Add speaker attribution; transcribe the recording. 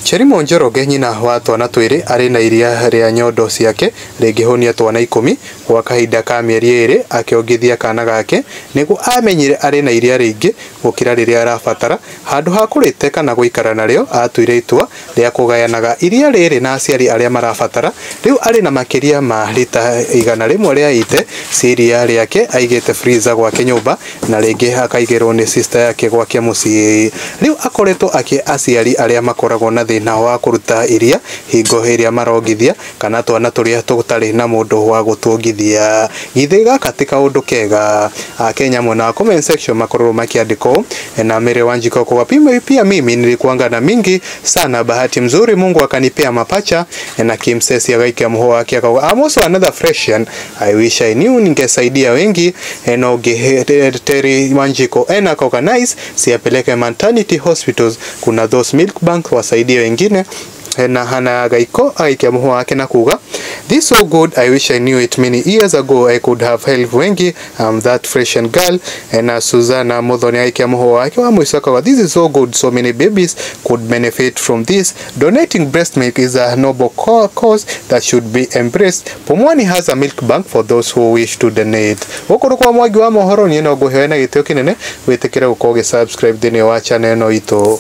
Speaker 1: Chelimo Njoroge nyina wa twana twiri ari na iria ria Nyondo ciake ringihonia twana 10 gwa kahinda ka mieri 2 akiongithia kana gake niguo amenyire ari na iria ringi gukira riria arabatara handu ha kurite kana guikara nario atuire itua ria kugayanaga iria riri na aciari aria marabatara riu ari na makiria ma lita 100 ria ite iria riake aigite freezer gwake nyumba na ringi akaigirwo ni sister yake gwake mucii riu akoretwo aciari aria makoragwo na thina wa kuruta iria hingo iria marongithia kana twana turia tutari na mundu wa gutungithia githiga katika undu kega Kenya mwana comment section makororo makiandiko na mere wanjiko kwa pia mimi nilikuanga na mingi sana bahati mzuri Mungu akanipea mapacha na kimsesi agaike mho wake akawa I'm also another freshian I wish I knew ningesaidia wengi eno teri wanjiko ena organize siapeleke maternity hospitals kuna those milk bank wasaidie wengine na Aheanaga iko aikia mho wake na kuga this so good I wish I knew it many years ago I could have helped wengi that fresh and girl and Susanna Muthenya aikia mho wake wa mwisaka this is so good so many babies could benefit from this donating breast milk is a noble cause that should be embraced Pumwani has a milk bank for those who wish to donate ukuru kwa mwagi wa mohoro ni no guheana gitio kinene witikira ukoge subscribe thini wa channel no ito